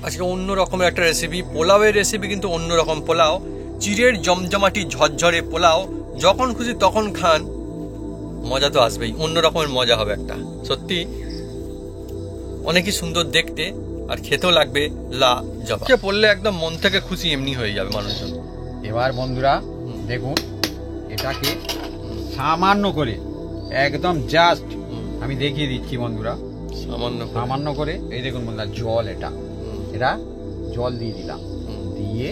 আজকে অন্য রকমের একটা রেসিপি, পোলাওয়ের রেসিপি, কিন্তু অন্য রকম পোলাও। চিড়ের জমজমাটি ঝরঝরে পোলাও, যখন খুশি তখন খান, মজা তো আসবেই, অন্য রকমের মজা হবে একটা। সত্যি অনেকই সুন্দর দেখতে, আর খেতেও লাগবে লাজবাব। পড়লে একদম মন থেকে খুশি এমনি হয়ে যাবে মানুষজন। এবার বন্ধুরা দেখুন, এটাকে সামান্য করে একদম জাস্ট আমি দেখিয়ে দিচ্ছি বন্ধুরা, সামান্য করে এই দেখুন বন্ধুরা, জল এটা জল দিয়ে দিলাম, দিয়ে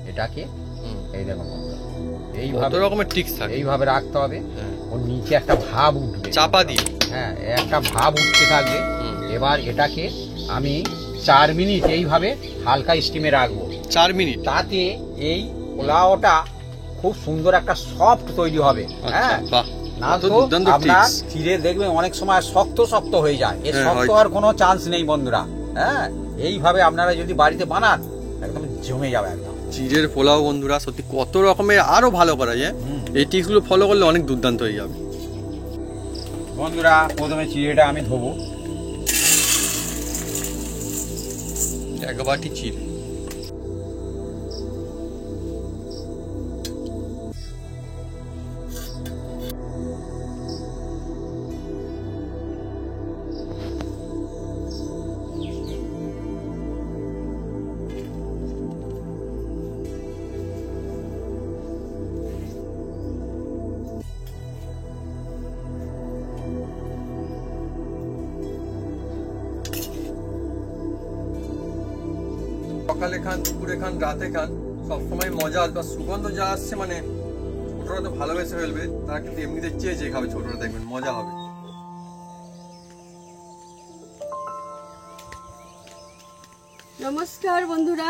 এটাকে এই দেখুন বন্ধুরা এইভাবে রকমের টিক্স থাকে, এইভাবে রাখতে হবে। ওর নিচে একটা ভাব উঠবে, চাপা দিয়ে, হ্যাঁ একটা ভাব উঠতে থাকবে। এবার এটাকে আমি 4 মিনিট এইভাবে হালকা স্টিমে রাখবো, 4 মিনিট। তাতে এই পোলাওটা খুব সুন্দর একটা সফট তৈরি হবে। হ্যাঁ, না তো আপনার চিড়ে দেখবেন অনেক সময় শক্ত শক্ত হয়ে যায়, এর শক্ত হওয়ার কোনো চান্স নেই বন্ধুরা। হ্যাঁ, এইভাবে আপনারা যদি বাড়িতে বানান একদম জমে যাবে একদম চিড়ের পোলাও। বন্ধুরা সত্যি কত রকমের আরো ভালো করা যায়, এই টিপসগুলো ফলো করলে অনেক দুর্দান্ত হয়ে যাবে। বন্ধুরা প্রথমে চিড়েটা আমি ধোবো, 1 বাটি চিড়ে। সকালে খান, দুপুরে খান, রাতে খান, সবসময় মজা আসবে। সুগন্ধ যা আসছে মানে ছোটরা তো ভালোবেসে ফেলবে, তারা কিন্তু এমনিতে চেয়ে খাবে, ছোটরা দেখবেন মজা হবে। নমস্কার বন্ধুরা,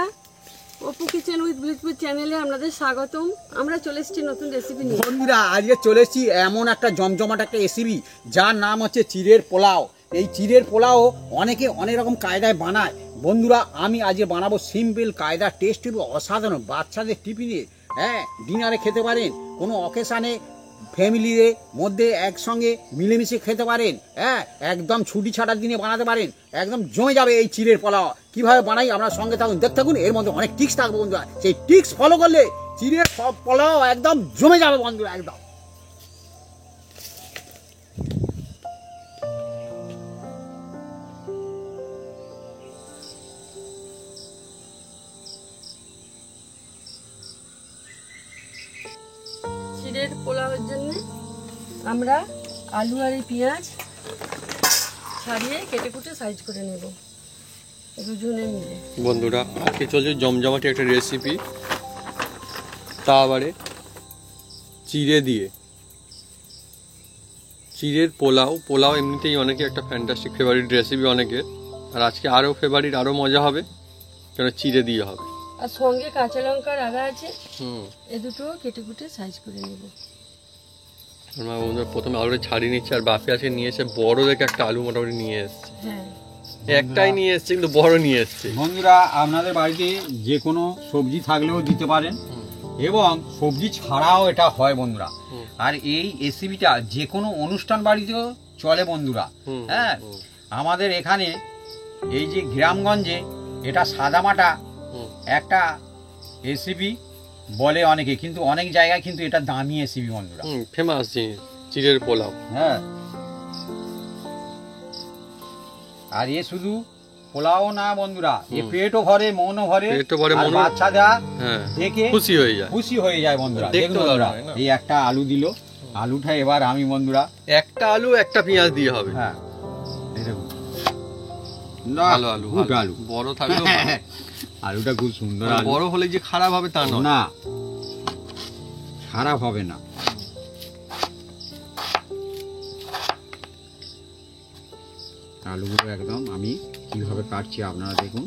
অপু কিচেন উইথ ভিলেজপুর চ্যানেলে আপনাদের স্বাগতম। আমরা চলে এসেছি নতুন রেসিপি নিয়ে। বন্ধুরা আজকে চলে এসেছি এমন একটা জমজমাট একটা রেসিপি, যার নাম হচ্ছে চিড়ের পোলাও। এই চিড়ের পোলাও অনেকে অনেক রকম কায়দায় বানায়। বন্ধুরা আমি আজকে বানাবো সিম্পল কায়দা, টেস্ট হবে অসাধারণ। বাচ্চাদের টিফিনে, হ্যাঁ ডিনারে খেতে পারেন, কোনো অকেশানে ফ্যামিলির মধ্যে একসঙ্গে মিলেমিশে খেতে পারেন। হ্যাঁ, একদম ছুটি ছাটার দিনে বানাতে পারেন, একদম জমে যাবে এই চিড়ের পোলাও। কিভাবে বানাই আপনার সঙ্গে থাকুন, দেখতে থাকুন, এর মধ্যে অনেক টিক্স থাকবে বন্ধুরা। সেই টিক্স ফলো করলে চিড়ের পোলাও একদম জমে যাবে বন্ধুরা একদম। চিড়ের পোলাওয়ের জন্য আমরা আলু আর পেঁয়াজ ছাড়িয়ে কেটে কুটে সাইজ করে নেব দুজনে মিলে। বন্ধুরা আজকে চলছে জমজমাটি একটা রেসিপি, তা আবারে চিড়ে দিয়ে। চিড়ের পোলাও, পোলাও এমনিতেই অনেকে একটা ফ্যান্টাস্টিক ফেভারিট রেসিপি অনেকের, আর আজকে আরও ফেভারিট, আরও মজা হবে, কেন চিড়ে দিয়ে হবে। আর সঙ্গে কাঁচা লঙ্কার আগা আছে, এ দুটো কেটে কুটে সাইজ করে নেব। আমার বন্ধুরা প্রথমে আলুটা ছাড়িয়ে নিচ্ছে, আর বাপি আজকে নিয়ে এসে বড় দেখে একটা আলু মোটামুটি নিয়ে এসছে। হ্যাঁ, একটাই নিয়ে এসছে কিন্তু বড় নিয়ে এসছে। বন্ধুরা আপনাদের বাড়িতে যে কোনো সবজি থাকলেও দিতে পারেন, এবং সবজি ছাড়াও এটা হয় বন্ধুরা। আর এই রেসিপিটা যে কোনো অনুষ্ঠান বাড়িতেও চলে বন্ধুরা। হ্যাঁ, আমাদের এখানে এই যে গ্রামগঞ্জে এটা সাদামাটা একটা রেসিপি বলে অনেকে, কিন্তু অনেক জায়গায় কিন্তু এটা দামি রেসিপি বন্ধুরা, ফেমাস জিনিস চিড়ের পোলাও। হ্যাঁ, আর এ শুধু পোলাও না বন্ধুরা, এ পেটও ভরে, মনও ভরে, আর বাচ্চারা দেখে খুশি হয়ে যায় বন্ধুরা। দেখুন বন্ধুরা, এই একটা আলু দিল, আলুটা এবার আমি বন্ধুরা একটা আলু একটা পেঁয়াজ দিয়ে হবে। হ্যাঁ, এই দেখুন ভালো আলু, গুড আলু, বড় থাকলে আলুটা খুব সুন্দর। বড় হলে যে খারাপ হবে তা নয়, না খারাপ হবে না। আলুগুলো একদম আমি কিভাবে কাটছি আপনারা দেখুন।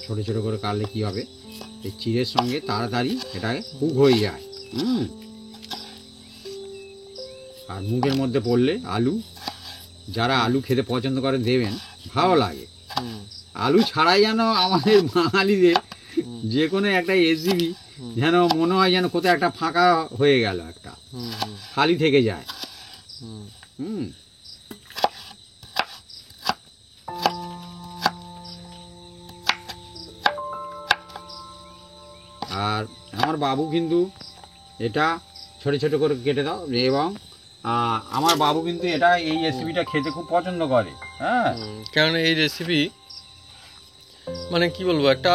ছোট ছোট করে কাটলে কি হবে, এই চিড়ের সঙ্গে তাড়াতাড়ি এটা কুক হয়ে যায়। আর মুখের মধ্যে পড়লে আলু, যারা আলু খেতে পছন্দ করে দেবেন, ভালো লাগে। আলু ছাড়াই যেন আমাদের বাঙালিদের যে কোনো একটা রেসিপি যেন মনে হয় যেন কোথাও একটা ফাঁকা হয়ে গেল, একটা খালি থেকে যায়। হুম আর আমার বাবু কিন্তু এটা ছোট ছোট করে কেটে দাও, এবং আমার বাবু কিন্তু এটা এই রেসিপিটা খেতে খুব পছন্দ করে। হ্যাঁ, কারণ এই রেসিপি মানে কি বলবো, একটা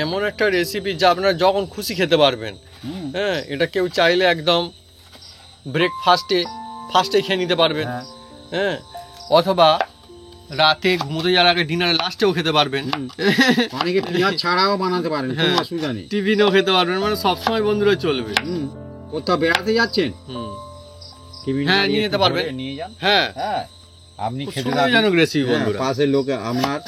এমন একটা রেসিপি যা আপনারা যখন খুশি খেতে পারবেন। হ্যাঁ, এটা কেউ চাইলে একদম ফার্স্টে খেয়ে নিতে পারবেন। হ্যাঁ, অথবা রাতে ঘুমোতে যাওয়ার আগে ডিনারে লাস্টেও খেতে পারবেন। অনেকে পেঁয়াজ ছাড়াও বানাতে পারেন, কোনো অসুবিধা নেই। টিফিনেও খেতে পারবেন, মানে সবসময় বন্ধুরা চলবে। কোথাও বেড়াতে যাচ্ছেন, হ্যাঁ নিয়ে যেতে পারবেন, নিয়ে যান। হ্যাঁ হ্যাঁ, আপনি খেতে সুবিধাজনক রেসিপি বন্ধুরা। পাশের লোক আপনার,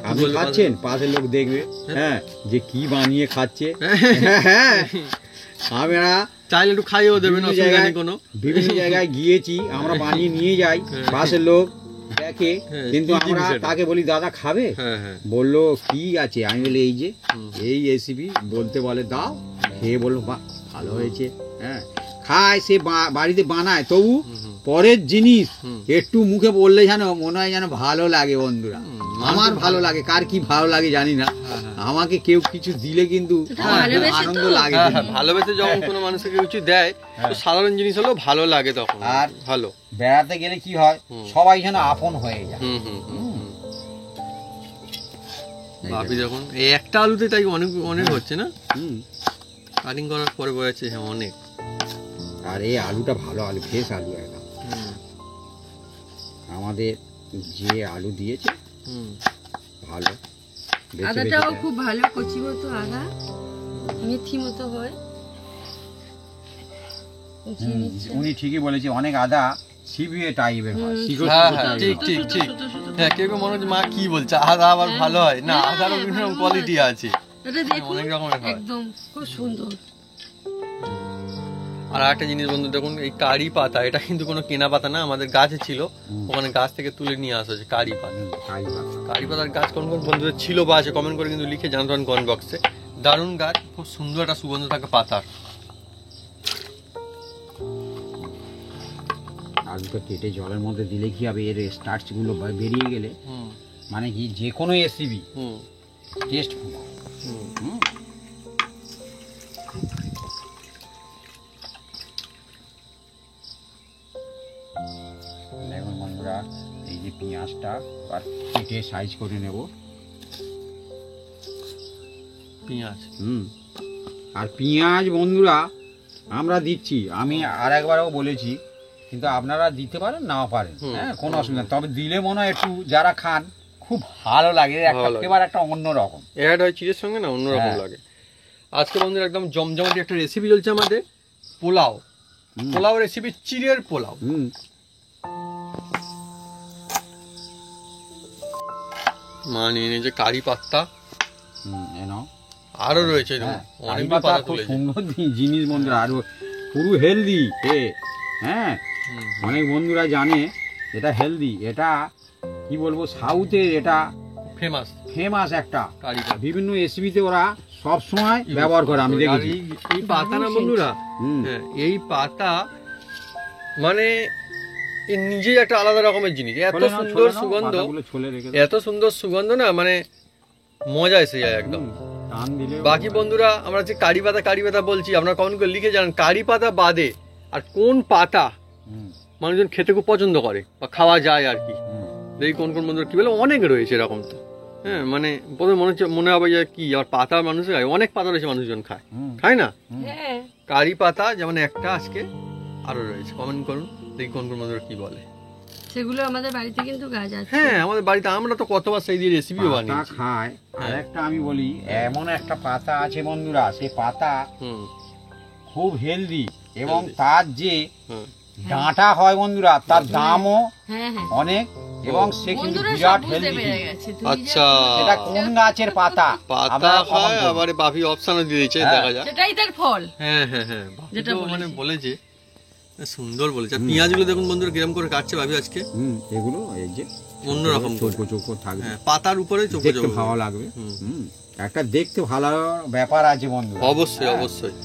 আপনি খাচ্ছেন, পাশের লোক দেখবে হ্যাঁ যে কি বানিয়ে খাচ্ছে। হ্যাঁ, আমরা চাইলে একটু খাইয়েও দেবেন, অসুবিধা নেই কোনো। বিভিন্ন জায়গায় গিয়েছি আমরা, বানিয়ে নিয়ে যাই, পাশের লোক দেখে, কিন্তু আমরা তাকে বলি দাদা খাবে, বললো কি আছে, আমি বলি এই যে এই রেসিপি, বলতে বলে দাও, খেয়ে বললো বাহ ভালো হয়েছে। হ্যাঁ, খায়, সে বাড়িতে বানায়, তবু পরের জিনিস একটু মুখে বললে যেন মনে হয় যেন ভালো লাগে বন্ধুরা। আমার ভালো লাগে, কার কি ভালো লাগে জানি না, আমাকে কেউ কিছু দিলে কিন্তু আনন্দ লাগে। ভালোবেসে যখন কোনো মানুষকে কিছু দেয়, তো সাধারণ জিনিস হলেও ভালো লাগে তখন। আর ভালো বেড়াতে গেলে কি হয়, সবাই যেন আপন হয়ে যায়। ভাবি যখন এই একটা আলুতে তাই অনেক অনেক হচ্ছে না, কাটিং করার পরে বলেছে হ্যাঁ অনেক। আর এই আলুটা ভালো আলু, ফ্রেশ আলু একদম। আমাদের যে আলু দিয়েছে ভালো, আদাটাও খুব ভালো, কচি মতো আদা, মেথি মতো হয়। উনি ঠিকই বলেছে, অনেক আদা সিবিএ টাইপের হয়। ঠিক ঠিক ঠিক। হ্যাঁ, কেউ কেউ মনে হচ্ছে মা কি বলছে, আদা আবার ভালো হয় না, আদারও বিভিন্ন রকম কোয়ালিটি আছে, অনেক রকমের হয়। একদম খুব সুন্দর। আর একটা জিনিস বন্ধু দেখুন, এই কারি পাতা, এটা কিন্তু কোনো কেনা পাতা না, আমাদের গাছে ছিল, ওখানে গাছ থেকে তুলে নিয়ে আসা হচ্ছে কারি পাতা। কারি পাতার গাছ কোন কোন বন্ধুদের ছিল বা আছে কমেন্ট করে কিন্তু লিখে জানাতে পারেন কমেন্ট বক্সে। দারুণ গাছ, খুব সুন্দর একটা সুগন্ধ থাকে পাতার। আলুটা কেটে জলের মধ্যে দিলে কি হবে, এর স্টার্চ গুলো বেরিয়ে গেলে মানে কি যে কোনো রেসিপি টেস্টফুল হয়। দেখুন বন্ধুরা, এই যে পেঁয়াজটা কেটে সাইজ করে নেব। পেঁয়াজ আর পেঁয়াজ বন্ধুরা আমরা দিচ্ছি, আমি আর একবারও বলেছি, কিন্তু আপনারা দিতে পারেন নাও পারেন, হ্যাঁ কোনো অসুবিধা, তবে দিলে মনে হয় একটু যারা খান খুব ভালো লাগে, একটা ফ্লেভার একটা অন্যরকম অ্যাড হয় চিজের সঙ্গে না, অন্যরকম লাগে। আজকে বন্ধুরা একদম জমজমাটি একটা রেসিপি চলছে আমাদের, পোলাও। পোলাও রেসিপি, চিড়ের পোলাও। মা নিয়ে নিয়েছে কারি পাতা, আরো রয়েছে অনেক পাতা, খুব সুন্দর জিনিস বন্ধুরা, আরো পুরো হেলদি। হ্যাঁ, অনেক বন্ধুরা জানে এটা হেলদি, এটা কি বলবো, সাউথের এটা ফেমাস একটা, বিভিন্ন রেসিপিতে ওরা সব সময় ব্যবহার করে, আমি দেখেছি। এই পাতা না বন্ধুরা, এই পাতা মানে নিজেই একটা আলাদা রকমের জিনিস, এত সুন্দর সুগন্ধ, এত সুন্দর সুগন্ধ না, মানে মজা এসে যায় একদম। বাকি বন্ধুরা আমরা যে কারি পাতা বলছি, আপনারা কমেন্ট করে লিখে জানান কারি পাতা বাদে আর কোন পাতা মানুষজন খেতে খুব পছন্দ করে বা খাওয়া যায় আর কি। দেখি কোন কোন বন্ধুরা কি বলে, অনেক রয়েছে এরকম। তো হ্যাঁ, মানে প্রথমে মনে হবে যে কি আর পাতা মানুষ খায়, অনেক পাতা রয়েছে মানুষজন খায় না। কারি পাতা যেমন একটা, আজকে আরো রয়েছে, কমেন্ট করুন দেখি কোন কোন বন্ধুরা কি বলে। সেগুলো আমাদের বাড়িতে কিন্তু গাছ আছে। হ্যাঁ, আমাদের বাড়িতে আমরা তো কতবার সেই দিয়ে রেসিপিও বানিয়েছি, খায়। আর একটা আমি বলি, এমন একটা পাতা আছে বন্ধুরা, সেই পাতা খুব হেলদি, এবং তার যে ডাঁটা হয় বন্ধুরা, তার দামও অনেক, এবং সে কিন্তু বিরাট হেলদি। আচ্ছা, এটা কোন গাছের পাতা খায়, আবার বাপি অপশনও দিয়ে দিয়েছে, দেখা যায় সেটাই তার ফল। হ্যাঁ হ্যাঁ হ্যাঁ, যেটা মানে বলেছে সুন্দর বলেছে। পেঁয়াজগুলো দেখুন বন্ধুরা কিরম করে কাটছে ভাবি আজকে, এগুলো এই যে অন্যরকম চৌকো চৌকো থাকবে, পাতার উপরে চৌকো চৌকো ভালো লাগবে। একটা দেখতে ভালো ব্যাপার আছে বন্ধু। অবশ্যই অবশ্যই,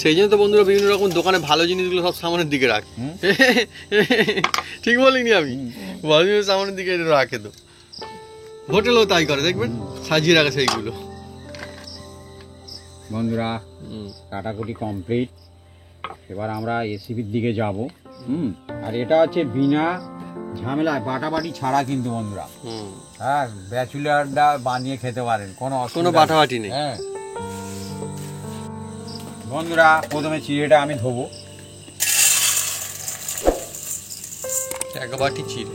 সেই জন্য তো বন্ধুরা বিভিন্ন রকম দোকানে ভালো জিনিসগুলো সব সামনের দিকে রাখে। ঠিক বলিনি আমি? ভালো জিনিস সামনের দিকে রাখে, তো হোটেলেও তাই করে, দেখবেন সাজিয়ে রাখে সেইগুলো। বন্ধুরা কাটাকুটি কমপ্লিট, এবার আমরা রেসিপির দিকে যাব। আর এটা হচ্ছে বিনা ঝামেলায় বাটাবাটি ছাড়া কিন্তু বন্ধুরা। হ্যাঁ, ব্যাচুলাররা বানিয়ে খেতে পারেন, কোনো বাটাবাটি নেই। হ্যাঁ বন্ধুরা, প্রথমে চিড়েটা আমি ধোবো। এক বাটি চিড়ে।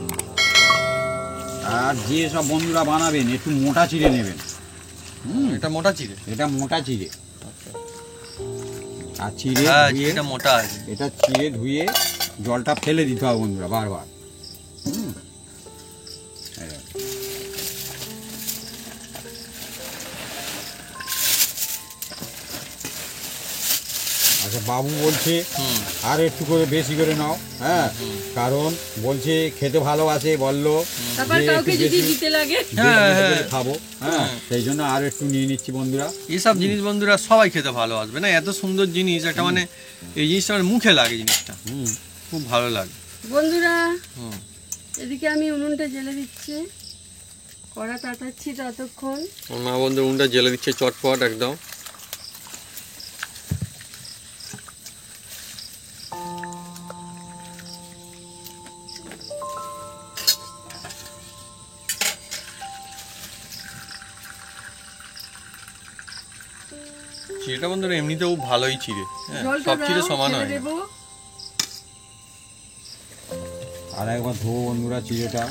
আর যে সব বন্ধুরা বানাবেন একটু মোটা চিড়ে নেবেন। এটা মোটা চিড়ে? এটা মোটা চিড়ে। আর চিড়ে এটা মোটা আছে। এটা চিড়ে ধুয়ে জলটা ফেলে দিতে হবে বন্ধুরা বারবার। আচ্ছা, বাবু বলছে আর একটু করে বেশি করে নাও। হ্যাঁ, কারণ বলছে খেতে ভালোবাসে, বললো খাবো। হ্যাঁ, সেই জন্য আর একটু নিয়ে নিচ্ছি বন্ধুরা। এইসব জিনিস বন্ধুরা সবাই খেতে ভালোবাসবে না, এত সুন্দর জিনিস একটা, মানে এই জিনিসটা মানে মুখে লাগে, জিনিসটা খুব ভালো লাগে বন্ধুরা। এদিকে আমি উনুনটা জ্বেলে দিচ্ছি, কড়া তাতাচ্ছি ততক্ষণ। মা বন্ধু উনুনটা জ্বেলে দিচ্ছে চটপট একদম। চিড়েটা বন্ধুরা এমনিতেও ভালোই চিড়ে, সব চিড়ে সমান হয় না। আর একবার ধোবো বন্ধুরা চিড়েটা।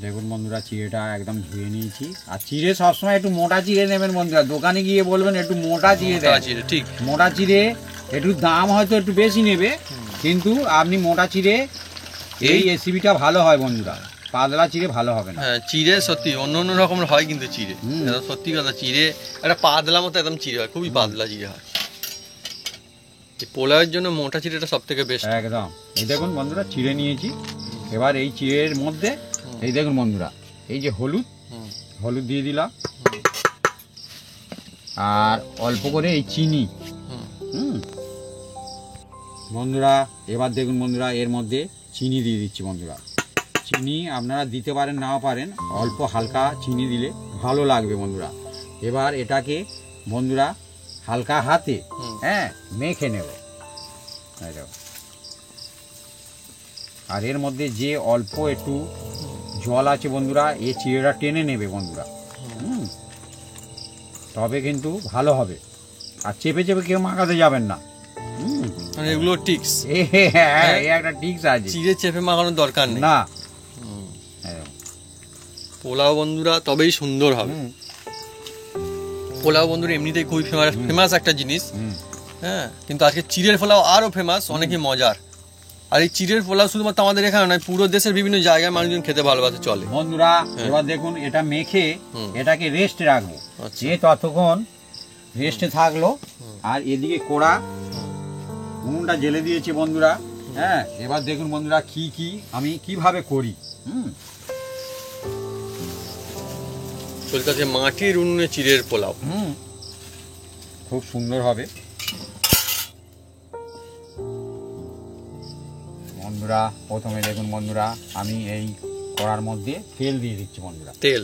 দেখুন বন্ধুরা, চিড়েটা একদম ধুয়ে নিয়েছি। আর চিড়ে সবসময় একটু মোটা চিড়ে নেবেন বন্ধুরা, দোকানে গিয়ে বলবেন একটু মোটা চিড়ে দেন। ঠিক, মোটা চিড়ে একটু দাম হয়তো একটু বেশি নেবে, কিন্তু আপনি মোটা চিড়ে এই রেসিপিটা ভালো হয় বন্ধুরা, পাতলা চিড়ে ভালো হবে না। হ্যাঁ, চিড়ে সত্যি অন্য অন্য রকমের হয়, কিন্তু চিড়ে সত্যি কথা, চিড়ে একটা পাতলা মতো একদম চিড়ে হয়, খুবই পাতলা চিড়ে হয়। পোলাওয়ের জন্য মোটা চিড়েটা সব থেকে বেস্ট একদম। এই দেখুন বন্ধুরা, চিড়ে নিয়েছি। এবার এই চিড়ের মধ্যে এই দেখুন বন্ধুরা, এই যে হলুদ দিয়ে দিলাম, আর অল্প করে এই চিনি। বন্ধুরা এবার দেখুন বন্ধুরা, এর মধ্যে চিনি দিয়ে দিচ্ছি বন্ধুরা। চিনি আপনারা দিতে পারেন নাও পারেন, অল্প হালকা চিনি দিলে ভালো লাগবে বন্ধুরা। এবার এটাকে বন্ধুরা হালকা হাতে মেখে নেব। আর এর মধ্যে যে অল্প একটু জল আছে বন্ধুরা, এই চিড়েটা টেনে নেবে বন্ধুরা। তবে কিন্তু ভালো হবে। আর চেপে চেপে কেউ মাখাতে যাবেন না। এগুলো টিক্স, একটা টিক্স আছে, চিড়ে চেপে মাখানোর দরকার নেই না। পোলাও বন্ধুরা তবেই সুন্দর হবে। পোলাও বন্ধুরা এমনিতেই খুবই ফেমাস একটা জিনিস। হ্যাঁ, কিন্তু আজকে চিড়ের পোলাও আরো ফেমাস, অনেকই মজার। আর এই চিড়ের পোলাও শুধুমাত্র আমাদের এখানে নয়, পুরো দেশের বিভিন্ন জায়গায় মানুষজন খেতে ভালোবাসে, চলে বন্ধুরা। এবার দেখুন, এটা মেখে এটাকে রেস্টে রাখবো। যে ততক্ষণ রেস্টে থাকলো। আর এদিকে কড়া উনুনটা জ্বেলে দিয়েছি বন্ধুরা। হ্যাঁ, এবার দেখুন বন্ধুরা আমি কিভাবে করি। চলছে মাটির উনুনে চিড়ের পোলাও। খুব সুন্দর হবে বন্ধুরা। প্রথমে দেখুন বন্ধুরা, আমি এই কড়ার মধ্যে তেল দিয়ে দিচ্ছি বন্ধুরা। তেল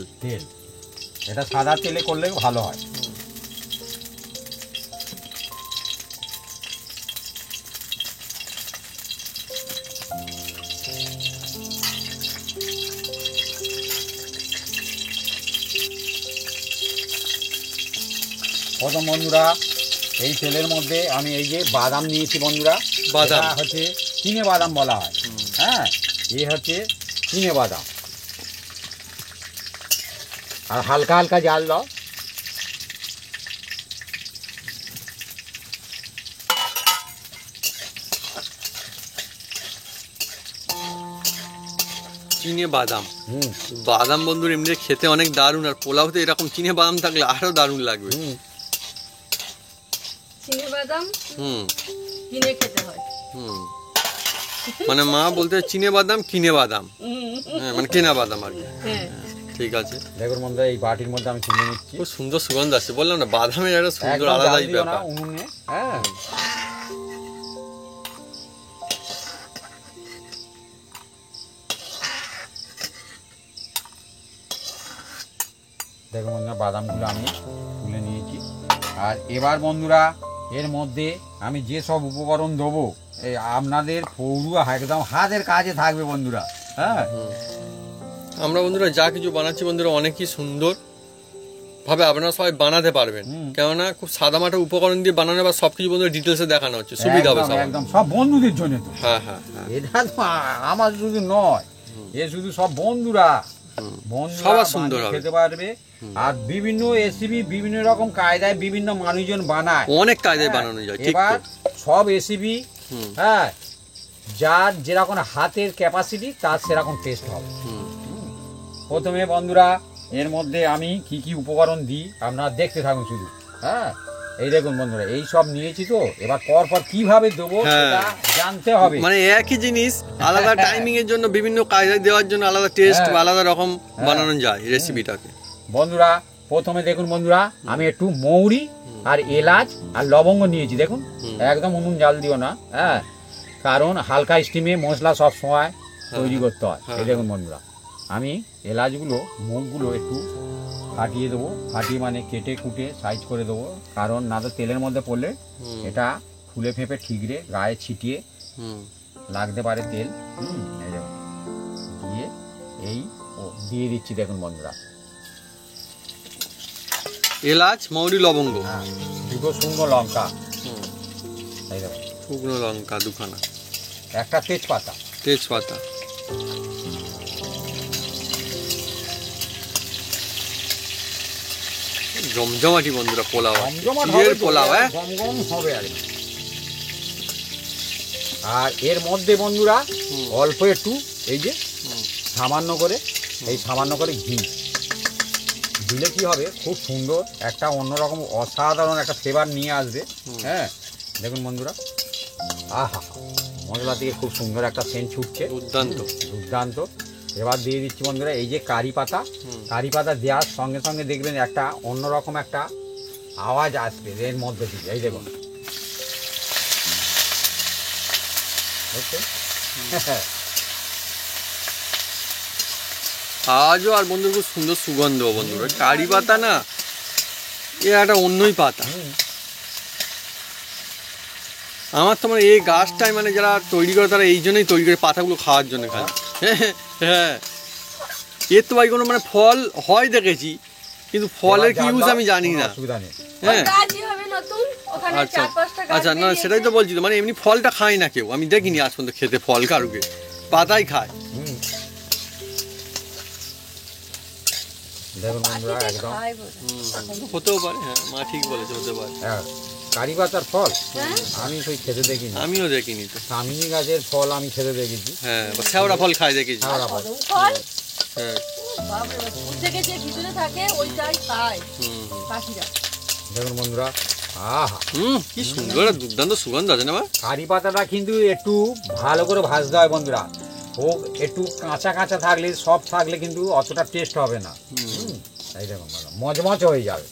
এটা সাদা তেলে করলে ভালো হয়। প্রথম বন্ধুরা এই তেলের মধ্যে আমি এই যে বাদাম নিয়েছি বন্ধুরা। বাদাম হচ্ছে চিনে বাদাম বলা হয়। হ্যাঁ, এই হচ্ছে চিনে বাদাম। আর হালকা হালকা জাল দাও। চিনে বাদাম, বাদাম বন্ধুর এমনি খেতে অনেক দারুণ, আর পোলাওতে এরকম চিনে বাদাম থাকলে আরো দারুণ লাগবে। চিনে বাদাম হুম কিনে খেতে হয়। হুম মানে মা বলতে চিনে বাদাম কিনে বাদাম, হ্যাঁ মানে কেনা বাদাম আর কি। হ্যাঁ ঠিক আছে, দেখুন বন্ধুরা এই বাটির মধ্যে আমি তুলে নিচ্ছি। খুব সুন্দর সুগন্ধ আসছে, বললাম না বাদামের একটা সুন্দর একদম জাল আলাদাই দিও না ব্যাপার। উনুনে, হ্যাঁ দেখুন বন্ধুরা বাদামগুলো আমি তুলে নিয়েছি। আর এবার বন্ধুরা এর মধ্যে আমি যে সব উপকরণ দেবো এই আপনাদের পৌরুয়া একদম হাতের কাজে থাকবে বন্ধুরা। হ্যাঁ আমরা বন্ধুরা যা কিছু বানাচ্ছি বন্ধুরা অনেকই সুন্দর ভাবে আপনারা সবাই বানাতে পারবেন, কেননা খুব সাদামাটা উপকরণ দিয়ে বানানো বা সবকিছু বন্ধুরা ডিটেলসে দেখানো হচ্ছে, সুবিধা হবে একদম সবার। একদম সব বন্ধুদের জন্য তো। হ্যাঁ হ্যাঁ হ্যাঁ এটা তো আমার শুধু নয়, এ শুধু সব বন্ধুরা বন্ধুরা সবার সুন্দর বানিয়ে হবে। খেতে পারবে। আর বিভিন্ন রেসিপি বিভিন্ন রকম কায়দায় বিভিন্ন মানুষজন বানায়, অনেক কায়দায় হ্যাঁ, বানানো যায়, ঠিক এবার তো। সব রেসিপি হুম। হ্যাঁ যার যেরকম হাতের ক্যাপাসিটি তার সেরকম টেস্ট হবে। হুম। প্রথমে বন্ধুরা এর মধ্যে আমি কি কি উপকরণ দিই আপনারা দেখতে থাকুন শুধু। হ্যাঁ এই দেখুন বন্ধুরা এই সব নিয়েছি, তো এবার পর কিভাবে দেবো হ্যাঁ। সেটা জানতে হবে। মানে একই জিনিস আলাদা টাইমিং এর জন্য বিভিন্ন কায়দায় দেওয়ার জন্য আলাদা টেস্ট হ্যাঁ। বা আলাদা রকম বানানো যায় রেসিপিটাকে। বন্ধুরা প্রথমে দেখুন বন্ধুরা আমি একটু মৌরি আর এলাচ আর লবঙ্গ নিয়েছি, দেখুন একদম উনুন জাল দিও না, হ্যাঁ কারণ হালকা স্টিমে মশলা সব সময় তৈরি করতে হয়। এই দেখুন বন্ধুরা আমি এলাচগুলো মুখগুলো একটু ফাটিয়ে দেবো, ফাটিয়ে মানে কেটে কুটে সাইজ করে দেবো, কারণ না তো তেলের মধ্যে পড়লে এটা ফুলে ফেঁপে ঠিকরে গায়ে ছিটিয়ে হুম লাগতে পারে তেল। এই দেখুন দিয়ে এই দিয়ে দিচ্ছি দেখুন বন্ধুরা এলাচ মৌরি লবঙ্গ, হ্যাঁ দুটো শুকনো লঙ্কা, হুম, এই দেখুন শুকনো লঙ্কা দুখানা, একটা তেজপাতা, তেজপাতা, জমজমাটি বন্ধুরা পোলাও, জমজমাট চিড়ের হবে তো, পোলাও, হ্যাঁ গম হবে আর কি। আর এর মধ্যে বন্ধুরা অল্প একটু এই যে সামান্য করে এই সামান্য করে ঘি দিলে কি হবে খুব সুন্দর একটা অন্যরকম অসাধারণ একটা ফ্লেভার নিয়ে আসবে। হ্যাঁ দেখুন বন্ধুরা আহা মশলা থেকে খুব সুন্দর একটা সেন্ট ছুটছে, দুর্দান্ত। দুর্দান্ত। এবার দিয়ে দিচ্ছি বন্ধুরা এই যে কারি পাতা, কারি পাতা দেওয়ার সঙ্গে সঙ্গে দেখবেন একটা অন্যরকম একটা আওয়াজ আসবে এর মধ্যে দিয়ে, এই দেখুন আজও আর বন্ধু খুব সুন্দর সুগন্ধ বন্ধুরা, কারি পাতা না এ একটা অন্যই পাতা। আমার তো মানে এই গাছটাই মানে যারা তৈরি করে তারা এই জন্যই তৈরি করে পাতাগুলো খাওয়ার জন্য খায়। হ্যাঁ এর তো ভাই কোনো মানে ফল হয় দেখেছি, কিন্তু ফলের কি ইউজ আমি জানি না। অসুবিধা নেই। হ্যাঁ গাছই হবে নতুন, ওখানে আচ্ছা 4-5টা গাছ আচ্ছা, না বেরিয়েছে। সেটাই তো বলছি তো, মানে এমনি ফলটা খায় না কেউ, আমি দেখিনি আজ পর্যন্ত খেতে ফল কারুকে, পাতাই খায়। দেখুন বন্ধুরা পাখিতে একদম খায় বোধহয়। হতেও পারে, হ্যাঁ মা ঠিক বলেছে, হতে পারে। হ্যাঁ কারি পাতার ফল হ্যাঁ? আমি সেই খেতে দেখিনি, আমিও দেখিনি তো। কামিনী গাছের ফল আমি খেতে দেখেছি। হ্যাঁ বা শেওড়া ফল খায় দেখেছি। শেওড়া ফল। কদম ফল, হ্যাঁ বাপরে বাপ, ফুল থেকে যে ভিতরে থাকে ওইটাই খায় পাখিরা। দেখুন বন্ধুরা আহা কি সুন্দর একটা দুর্দান্ত সুগন্ধ আছে না মা? কারি পাতাটা কিন্তু একটু ভালো করে ভাজতে হয় বন্ধুরা, ও একটু কাঁচা কাঁচা থাকলে সব থাকলে কিন্তু অতটা টেস্ট হবে না। এই দেখুন মজমচ হয়ে যাবে।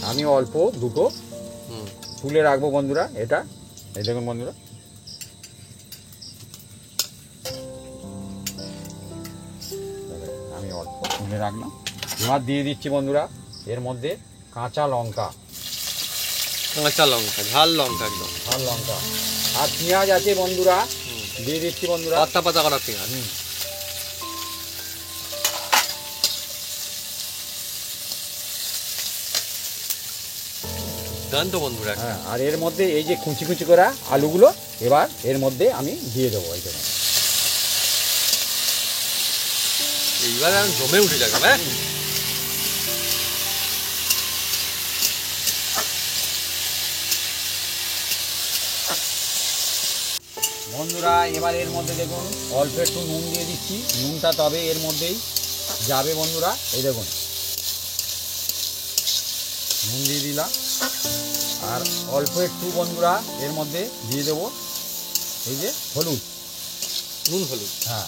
আমি অল্প দুটো তুলে রাখবো বন্ধুরা, এটা এই দেখুন বন্ধুরা আমি অল্প তুলে রাখলাম। এবার দিয়ে দিচ্ছি বন্ধুরা এর মধ্যে কাঁচা লঙ্কা, কাঁচা লঙ্কা, ঝাল লঙ্কা একদম, ঝাল লঙ্কা আর পেঁয়াজ আছে বন্ধুরা, দিয়ে দিচ্ছি বন্ধুরা। পাতা পাতা করা পেঁয়াজ। দুর্দান্ত বন্ধুরা। হ্যাঁ আর এর মধ্যে এই যে কুচি কুচি করা আলুগুলো এবার এর মধ্যে আমি দিয়ে দেবো। এই জন্য এইবার আমি জমে উঠে যাবে। হ্যাঁ বন্ধুরা এবার এর মধ্যে দেখুন অল্প একটু নুন দিয়ে দিচ্ছি, নুনটা তবে এর মধ্যেই যাবে বন্ধুরা। এই দেখুন নুন দিয়ে দিলাম, আর অল্প একটু বন্ধুরা এর মধ্যে দিয়ে দেবো এই যে হলুদ। নুন হলুদ। হ্যাঁ,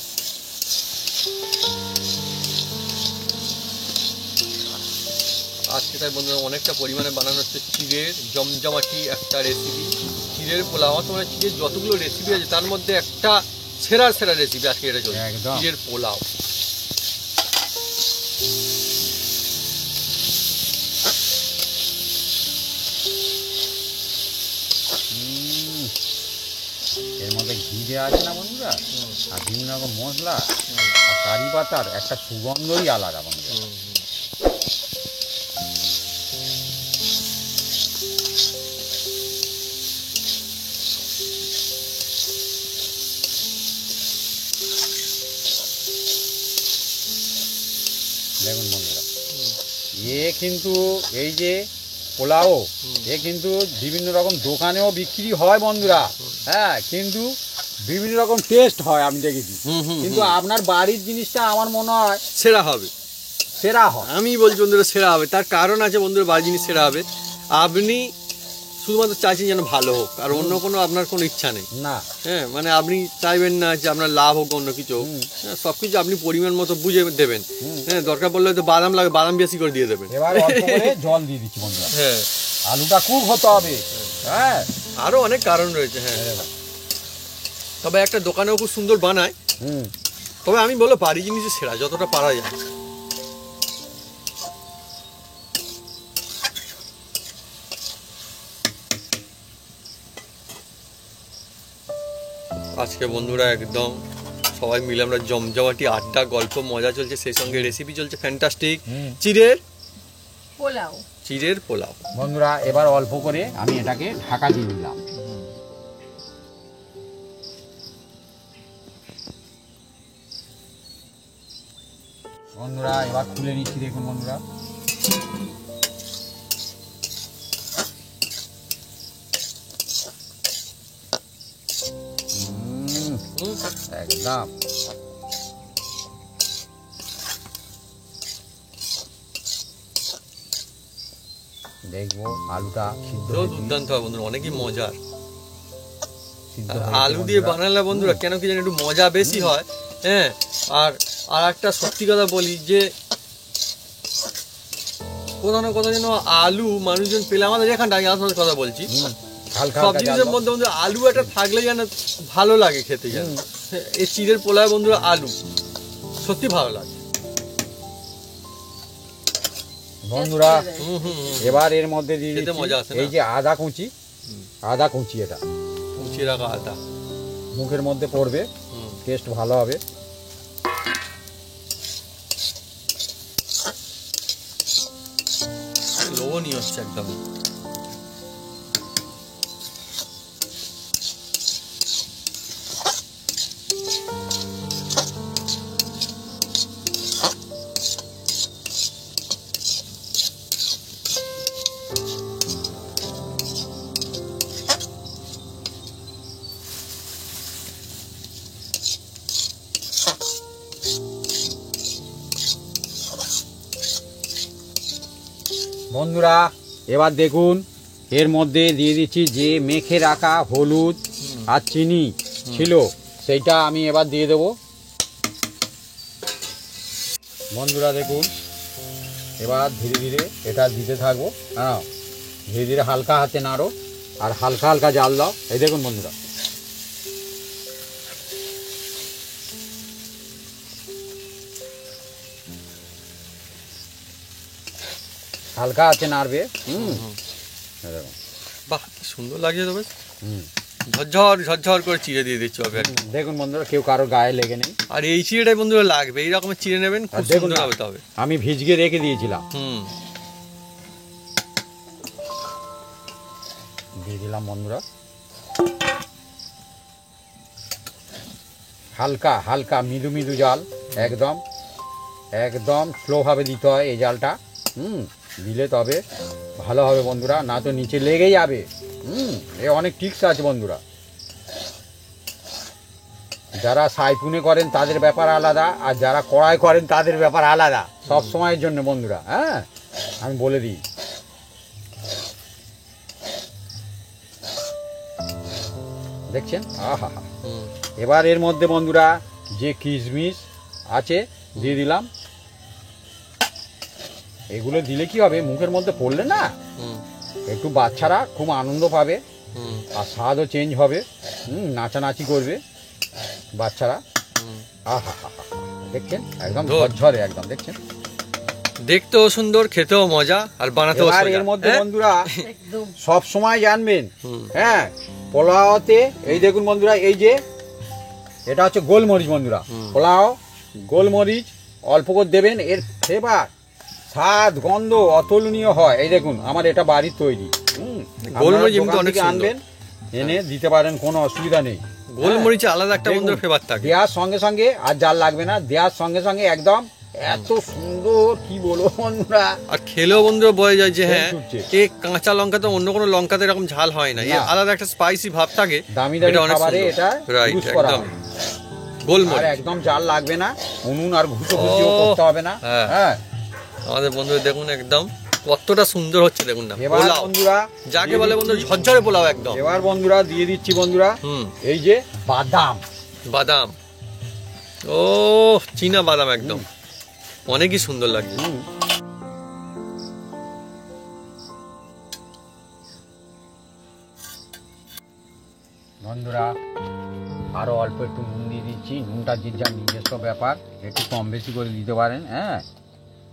আজকে তাই বন্ধুরা অনেকটা পরিমাণে বানানো হচ্ছে চিড়ের জমজমাটি একটা রেসিপি, চিড়ের পোলাও। আমার তো মনে হয় চিড়ের যতগুলো রেসিপি আছে তার মধ্যে একটা সেরা সেরা রেসিপি আজকে এটা চলছে, একদম। চিড়ের পোলাও। এর মধ্যে ঘি দেওয়া আছে না বন্ধুরা, আর বিভিন্ন রকম মশলা আর কারি পাতার একটা সুগন্ধই আলাদা বন্ধুরা। দেখুন বন্ধুরা, কিন্তু এই যে পোলাও কিন্তু বিভিন্ন রকম দোকানেও বিক্রি হয় বন্ধুরা। হ্যাঁ, কিন্তু বিভিন্ন রকম টেস্ট হয় আমি দেখেছি, কিন্তু আপনার বাড়ির জিনিসটা আমার মনে হয় সেরা হবে, সেরা হয়। আমি বলছি বন্ধুরা সেরা হবে। তার কারণ আছে বন্ধুরা, বাড়ির জিনিস সেরা হবে। আপনি শুধুমাত্র চাইছেন যেন ভালো হোক, আর অন্য কোনো আপনার কোনো ইচ্ছা নেই না। হ্যাঁ, মানে আপনি চাইবেন না যে আপনার লাভ হোক অন্য কিছু হোক। হ্যাঁ, সবকিছু আপনি পরিমাণ মতো বুঝে দেবেন। হ্যাঁ, দরকার পড়লে হয়তো বাদাম লাগে, বাদাম বেশি করে দিয়ে দেবেন। এবার অল্প করে জল দিয়ে দিচ্ছি বন্ধুরা। হ্যাঁ, আলুটা কুক হতে হবে। হ্যাঁ, আরো অনেক কারণ রয়েছে। হ্যাঁ, তবে একটা দোকানেও খুব সুন্দর বানায়। তবে আমি বলবো বাড়ির জিনিস সেরা, যতটা পারা যায়। আজকে বন্ধুরা একদম সবাই মিলে আমরা জমজমাটি আড্ডা, গল্প, মজা চলছে, সেই সঙ্গে রেসিপি চলছে ফ্যান্টাস্টিক চিড়ের পোলাও। চিড়ের পোলাও। বন্ধুরা এবার অল্প করে আমি এটাকে ঢাকা দিয়ে দিলাম। বন্ধুরা এবার খুলে নিচ্ছি, দেখুন বন্ধুরা। একদম দেখবো আলুটা সিদ্ধ তো হয়েছে কি? দুর্দান্ত হয় বন্ধুরা, অনেকই মজার। সিদ্ধ আর হয়েছে আলু দিয়ে বন্ধুরা। বানালে বন্ধুরা কেন কি জানি একটু মজা বেশি হয়। হ্যাঁ, আর আর একটা সত্যি কথা বলি যে কোথাও কথা যেন আলু মানুষজন পেলে, আমাদের এখানটা আমি আপনাদের কথা বলছি, হালকা সব হালকা জিনিসের জাল মধ্যে বন্ধুরা আলু একটা থাকলে যেন ভালো লাগে খেতে। যেন এই চিড়ের পোলায় বন্ধুরা আলু সত্যি ভালো লাগে বন্ধুরা। হুম হুম হুম। এবার এর মধ্যে দিয়ে খেতে দিচ্ছি মজা আসে না? এই যে আদা কুচি, আদা কুচি এটা কুচিয়ে রাখা আদা। মুখের মধ্যে পড়বে, হুম। টেস্ট ভালো হবে। লোভনীয় হচ্ছে একদম। বন্ধুরা এবার দেখুন এর মধ্যে দিয়ে দিচ্ছি যে মেখে রাখা হলুদ আর চিনি ছিল, সেইটা আমি এবার দিয়ে দেব। বন্ধুরা দেখুন এবার ধীরে ধীরে এটা দিতে থাকবো। হ্যাঁ, ধীরে ধীরে হালকা হাতে নাড়ো আর হালকা হালকা জাল দাও। এই দেখুন বন্ধুরা, হালকা হাতে নাড়বে। বাহ, কি সুন্দর লাগছে তবে। হুম, ঝরঝর ঝরঝর করে চিড়ে দিয়ে দিচ্ছ হবে। দেখুন বন্ধুরা কেউ কারো গায়ে লেগে নেই। আর এই চিড়েটাই বন্ধুরা লাগবে, এই রকমের চিড়ে নেবেন, খুব আর দেখুন সুন্দর না, হবে তবে। আমি ভিজিয়ে রেখে দিয়েছিলাম। হুম। দিয়ে দিলাম বন্ধুরা, হালকা হালকা মৃদু মৃদু জাল, একদম একদম স্লোভাবে দিতে হয় এই জালটা। দিলে তবে ভালো হবে বন্ধুরা, না তো নিচে লেগে যাবে। এ অনেক টিক্স আছে বন্ধুরা। যারা সাইপুনে করেন তাদের ব্যাপার আলাদা, আর যারা কড়াই করেন তাদের ব্যাপার আলাদা। সব সময়ের জন্য বন্ধুরা, হ্যাঁ আমি বলে দিই। দেখছেন, আহা। হুম, এবার এর মধ্যে বন্ধুরা যে কিশমিশ আছে দিয়ে দিলাম। এগুলো দিলে কি হবে, মুখের মধ্যে পড়লে না হুম, একটু বাচ্চারা খুব আনন্দ পাবে হুম, আর স্বাদও চেঞ্জ হবে। নাচানাচি করবে বাচ্চারা। হুম। আহা, দেখছেন একদম ধর। ঝরঝরে একদম, দেখছেন। দেখতেও সুন্দর, খেতেও মজা, আর বানাতেও এবার সোজা। এর মধ্যে হ্যাঁ? বন্ধুরা একদম সব সময় জানবেন, হুম, হ্যাঁ, পোলাওতে এই দেখুন বন্ধুরা, এই যে এটা হচ্ছে গোলমরিচ বন্ধুরা। হুম। পোলাও গোলমরিচ অল্প করে দেবেন, এর ফ্লেভার স্বাদ গন্ধ অতুলনীয় হয়। এই দেখুন আমার এটা বাড়ির তৈরি। গোলমরিচ আপনারা এমনিতে দোকান অনেক থেকে সুন্দর। আনবেন, এনে দিতে পারেন, কোনো অসুবিধা নেই। গোলমরিচে আলাদা একটা দেখুন, বন্ধুর ফ্লেভার থাকে। দেওয়ার সঙ্গে সঙ্গে আর জাল লাগবে না, দেওয়ার সঙ্গে সঙ্গে একদম এত সুন্দর, কি বলবো বন্ধুরা। আর খেলেও বন্ধুরা বোঝা যায় যে খুব হ্যাঁ, ছুটছে। এ কাঁচা লঙ্কা তো অন্য কোনো লঙ্কাতে এরকম ঝাল হয় না, এর না। আলাদা একটা স্পাইসি ভাব থাকে। দামি দামি এটা অনেক খাবারে সুন্দর। এটা রাইট, ইউজ করা একদম হয়। আর গোলমরিচ। একদম জাল লাগবে না, উনুন আর ঘুষো ঘুষিও করতে হবে না। হ্যাঁ। হ্যাঁ, আমাদের বন্ধুরা দেখুন একদম কতটা সুন্দর হচ্ছে, দেখুন না এবার পোলাও বন্ধুরা যাকে দিয়ে বলে দিচ্ছি- বন্ধুরা ঝরঝরে পোলাও একদম। এবার বন্ধুরা দিয়ে দিচ্ছি বন্ধুরা হুম, এই যে বাদাম। বাদাম, ও চীনা বাদাম একদম অনেকই সুন্দর লাগছে। হুম। বন্ধুরা আরো অল্প একটু নুন দিয়ে দিচ্ছি, নুনটা যে যার নিজস্ব ব্যাপার, একটু কম বেশি করে দিতে পারেন। হ্যাঁ,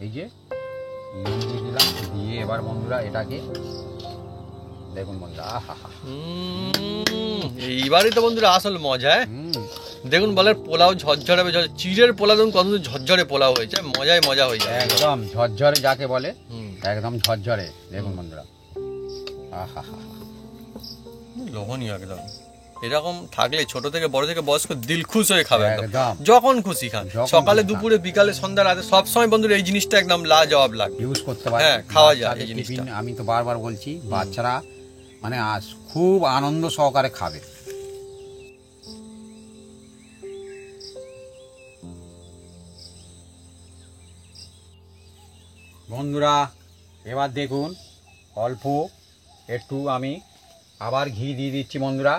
এই যে নুন দিয়ে দিলাম, দিয়ে এবার বন্ধুরা এটাকে দেখুন বন্ধুরা, আহা, এইবারই তো বন্ধুরা আসল মজা। হ্যাঁ? হুম, দেখুন বলে পোলাও ঝরঝরে চিড়ের পোলাও দেখুন কত ঝরঝরে পোলাও হয়েছে, মজায় মজা হয়ে যায়। একদম ঝরঝরে যাকে বলে, হুম, একদম ঝরঝরে দেখুন বন্ধুরা, আহা, লোভনীয় একদম। এরকম থাকলে ছোট থেকে বড় থেকে বয়স্ক দিল খুশ হয়ে খাবে একদম, একদম। যখন খুশি খান, যখন সকালে খুশি খান। দুপুরে বিকালে সন্ধ্যা রাতে সবসময় বন্ধুরা এই জিনিসটা একদম লাজবাব লাগে। ইউজ করতে পারে। হ্যাঁ, খাওয়া যায় বাচ্চাদের এই জিনিসটা। টিফিন, আমি তো বারবার বলছি, বাচ্চারা মানে আজ খুব আনন্দ সহকারে খাবে। বন্ধুরা এবার দেখুন অল্প একটু আমি আবার ঘি দিয়ে দিচ্ছি বন্ধুরা।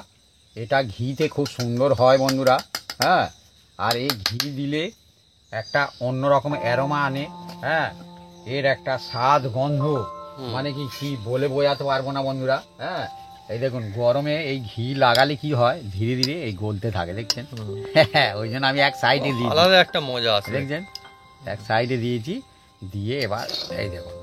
এটা ঘিতে খুব সুন্দর হয় বন্ধুরা। হ্যাঁ, আর এই ঘি দিলে একটা অন্যরকম অ্যারোমা আনে। হ্যাঁ, এর একটা স্বাদ গন্ধ, মানে কি বলে বোঝাতে পারবো না বন্ধুরা। হ্যাঁ, এই দেখুন গরমে এই ঘি লাগালে কি হয়, ধীরে ধীরে এই গলতে থাকে, দেখছেন। হ্যাঁ, ওই জন্য আমি এক সাইডে দিয়েছি, আলাদা একটা মজা আছে। দেখছেন, এক সাইডে দিয়েছি, দিয়ে এবার এই দেখুন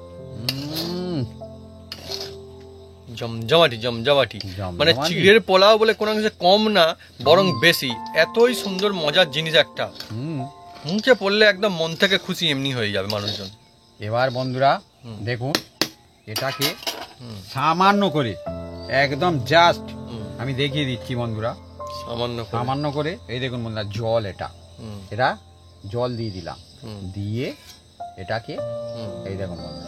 জমজমাটি জমজমাটি, জমজমাটি। মানে চিড়ের পোলাও বলে কোনো কিছু কম না, বরং বেশি। এতই সুন্দর মজার জিনিস একটা, হুম। মুখে পড়লে একদম মন থেকে খুশি এমনি হয়ে যাবে মানুষজন। এবার বন্ধুরা হুম। দেখুন এটাকে হুম, সামান্য করে, একদম জাস্ট হুম, আমি দেখিয়ে দিচ্ছি বন্ধুরা, সামান্য করে। সামান্য করে এই দেখুন বন্ধুরা জল, এটা হুম, এটা জল দিয়ে দিলাম, হুম, দিয়ে এটাকে হুম। এই দেখুন বন্ধুরা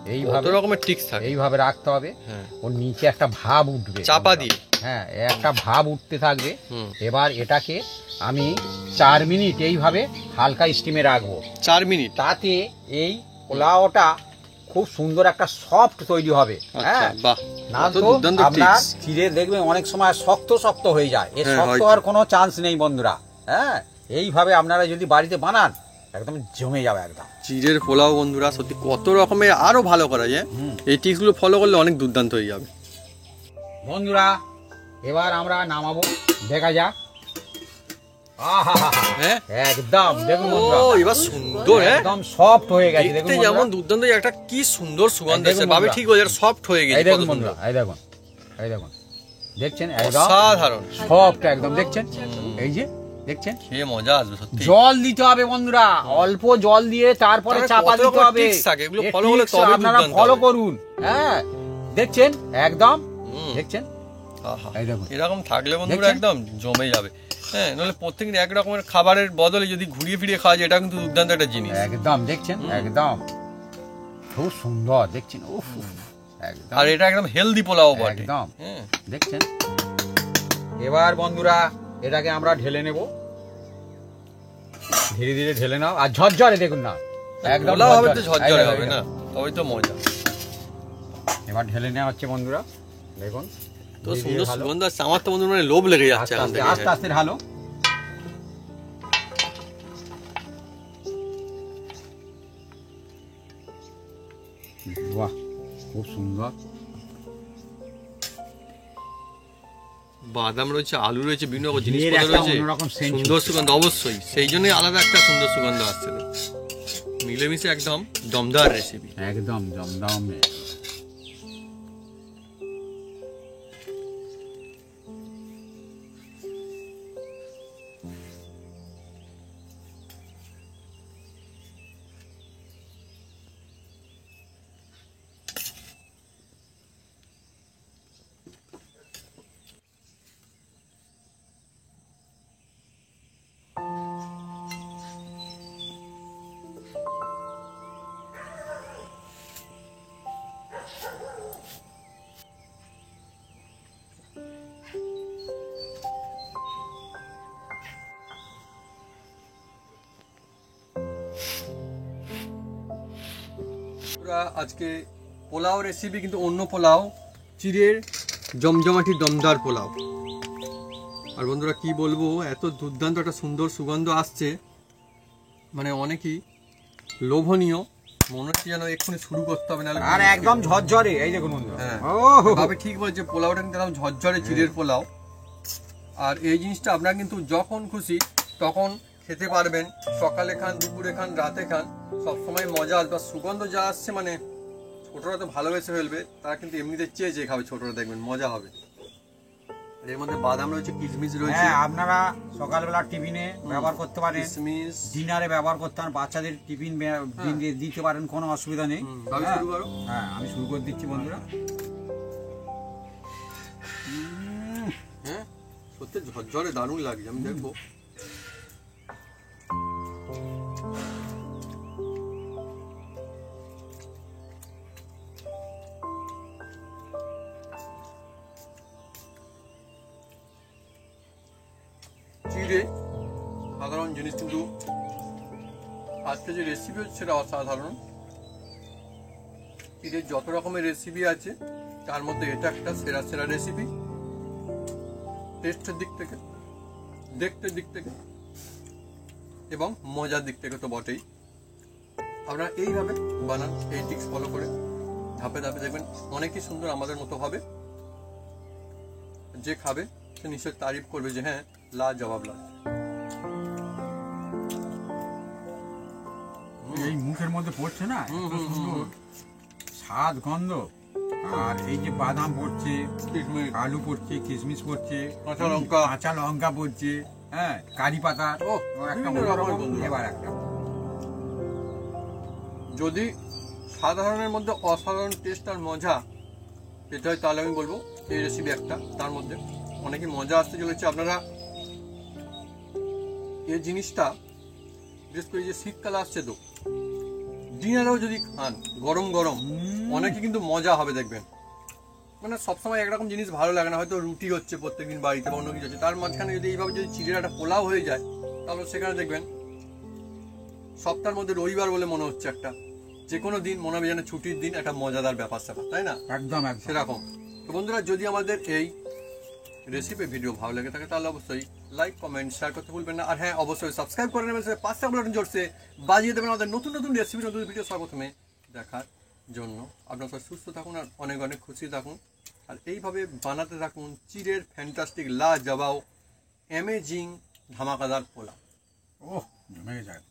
কত এইভাবে রকমের টিক্স থাকে। এইভাবে রাখতে হবে। হ্যাঁ, ওর নিচে একটা ভাব উঠবে চাপা বন্ধুরা। দিয়ে। হ্যাঁ, একটা ভাব উঠতে থাকবে। হুম, এবার এটাকে আমি 4 মিনিট এইভাবে হালকা স্টিমে রাখবো। 4 মিনিট। তাতে এই পোলাওটা খুব সুন্দর একটা সফট তৈরি হবে। আচ্ছা, হ্যাঁ, বাহ, না কত তো দুর্দান্ত আপনার tips। চিড়ে দেখবেন অনেক সময় শক্ত শক্ত হয়ে যায়, এর হ্যাঁ, শক্ত হয়তো। হওয়ার কোনো চান্স নেই বন্ধুরা। হ্যাঁ, এইভাবে আপনারা যদি বাড়িতে বানান একদম জমে যাবে একদম। চিড়ের পোলাও বন্ধুরা সত্যি কত রকমের আরো ভালো করা যায়। হুম। এই টিপস গুলো ফলো করলে অনেক দুর্দান্ত হয়ে যাবে। বন্ধুরা এবার আমরা নামাবো, দেখা যাক। আহা, হ্যাঁ, একদম দেখুন ও বন্ধুরা, এবার সুন্দর। হ্যাঁ, একদম সফট হয়ে গেছে। দেখুন দেখতে যেমন বন্ধুরা, দুর্দান্ত, একটা কি সুন্দর সুগন্ধ এই দেখুন আছে, ভাবে বন্ধুরা। ঠিক হয়ে যায়, সফট হয়ে এই গেছে, কত দেখুন সুন্দর, বন্ধুরা, এই দেখুন, এই দেখুন, দেখছেন একদম অসাধারণ। সফট একদম, দেখছেন, এই যে দেখছেন। খেয়ে মজা আসবে সত্যি। জল দিতে হবে বন্ধুরা, অল্প জল দিয়ে তারপরে তারপরে চাপা কত দিতে রকমের হবে। tricks থাকে, এগুলো এই follow করলে tricks তবেই আপনারা দুর্দান্ত ফলো হবে। করুন। হ্যাঁ, দেখছেন একদম, হুম, দেখছেন, আহা, এই দেখুন। এরকম থাকলে বন্ধুরা দেখছেন? একদম জমে যাবে। হ্যাঁ, নাহলে প্রত্যেকদিন এক রকমের খাবারের বদলে যদি ঘুরিয়ে ফিরিয়ে খাওয়া যায়, এটা কিন্তু দুর্দান্ত একটা জিনিস। একদম দেখছেন, একদম খুব সুন্দর, দেখছেন, উফ উফ, একদম, আর এটা একদম হেলদি পোলাও বটে। একদম। হ্যাঁ, দেখছেন। এবার বন্ধুরা এটাকে আমরা ঢেলে নেব, ধীরে ধীরে ঢেলে নাও, আর ঝরঝরে দেখুন না, একদম পোলাও হবে তো ঝরঝরে। ঝরঝরে এই হবে দেখুন। না, তবেই তো মজা। এবার ঢেলে নেওয়া হচ্ছে বন্ধুরা, দেখুন তো সুন্দর সুগন্ধ আসছে, আমার তো বন্ধুরা মানে লোভ লেগে যাচ্ছে এখন থেকে। আস্তে আস্তে ঢালো। বাহ, খুব সুন্দর। বাদাম রয়েছে, আলু রয়েছে, বিভিন্ন রকম ঘিয়ের জিনিসপত্র একটা রয়েছে, অন্যরকম scent সুন্দর সুগন্ধ অবশ্যই, সেই জন্যই আলাদা একটা সুন্দর সুগন্ধ আসছে। তো মিলেমিশে একদম দমদার রেসিপি। একদম জমদম। আজকে পোলাও রেসিপি কিন্তু অন্য পোলাও, চিড়ের জমজমাটি দমদার পোলাও। আর বন্ধুরা কি বলবো, এত দুর্দান্ত একটা সুন্দর সুগন্ধ আসছে, মানে অনেকই লোভনীয়, মনে হচ্ছে যেন এক্ষুনি শুরু করতে হবে। নাহলে আর একদম ঝরঝরে, এই দেখুন বন্ধুরা। হ্যাঁ, ওহো, তবে ঠিক বলছে, পোলাওটা কিন্তু একদম ঝরঝরে চিড়ের পোলাও। আর এই জিনিসটা আপনারা কিন্তু যখন খুশি তখন খেতে পারবেন, সকালে খান, দুপুরে খান, রাতে খান, সবসময় মজা আসবে। আর সুগন্ধ যা আসছে, মানে ছোটরা তো ভালোবেসে ফেলবে, তারা কিন্তু এমনিতে চেয়ে চেয়ে খাবে, ছোটরা দেখবেন মজা হবে। আর এর মধ্যে বাদাম রয়েছে, কিশমিশ রয়েছে। হ্যাঁ, আপনারা সকালবেলা টিফিনে ব্যবহার করতে পারেন, কিশমিশ ডিনারে ব্যবহার করতে পারেন, বাচ্চাদের টিফিন দিতে পারেন, কোনো অসুবিধা নেই। তাহলে হ্যাঁ, শুরু করো। হ্যাঁ, আমি শুরু করে দিচ্ছি বন্ধুরা। হ্যাঁ, সত্যি ঝরঝরে দারুণ লাগছে, আমি দেখবো। চিড়ে সাধারণ জিনিস, কিন্তু আজকে যে রেসিপি হচ্ছে সেটা অসাধারণ। চিড়ের যত রকমের রেসিপি আছে তার মধ্যে এটা একটা সেরা সেরা রেসিপি। টেস্টের দিক থেকে, দেখতের দিক থেকে এবং মজার দিক থেকে তো বটেই। আপনারা এইভাবে বানান, এই টিক্স ফলো করে ধাপে ধাপে, দেখবেন অনেকই সুন্দর আমাদের মতো হবে। যে খাবে সে নিশ্চয় তারিফ করবে যে হ্যাঁ, লাজবাব লাগছে। এই মুখের মধ্যে পড়ছে না, এত সুন্দর স্বাদ, গন্ধ। আর এই যে বাদাম পড়ছে, কিশমিশ, আলু পড়ছে, কিশমিশ পড়ছে, কাঁচা লঙ্কা, কাঁচা লঙ্কা পড়ছে, হ্যাঁ, কারি পাতা, ও, একটা বিভিন্ন রকমের অন্যরকম বন্ধু। ফ্লেভার একটা। যদি সাধারণের মধ্যে অসাধারণ টেস্ট আর মজা পেতে হয়, তাহলে আমি বলবো এই রেসিপি একটা তার মধ্যে। অনেকই মজা আসতে চলেছে। আপনারা এই জিনিসটা বিশেষ করে যে শীতকালে আসছে, তো ডিনারেও যদি খান গরম গরম, অনেকে কিন্তু মজা হবে দেখবেন। মানে সবসময় একরকম জিনিস ভালো লাগে না, হয়তো রুটি হচ্ছে প্রত্যেকদিন বাড়িতে বা অন্য কিছু হচ্ছে, তার মাঝখানে যদি এইভাবে যদি চিড়ের একটা পোলাও হয়ে যায়, তাহলে সেখানে দেখবেন সপ্তাহের মধ্যে রবিবার বলে মনে হচ্ছে, একটা যে কোনো দিন মনে হবে যেন ছুটির দিন, একটা মজাদার ব্যাপার স্যাপার, তাই না? একদম একদম সেরকম। তো বন্ধুরা, যদি আমাদের এই রেসিপি ভিডিও ভালো লেগে থাকে তাহলে অবশ্যই লাইক, কমেন্ট, শেয়ার করতে ভুলবেন না। আর হ্যাঁ, অবশ্যই সাবস্ক্রাইব করে নেবেন, পাঁচটা বাটন জোরসে বাজিয়ে দেবেন আমাদের নতুন নতুন রেসিপি, নতুন ভিডিও সর্বপ্রথমে দেখার জন্য। আপনারা সবাই সুস্থ থাকুন আর অনেক অনেক খুশি থাকুন। আর এইভাবে বানাতে থাকুন চিড়ের ফ্যান্টাস্টিক, লাজবাব, অ্যামেজিং, ধামাকাদার পোলাও। ওহ, জমে যায়।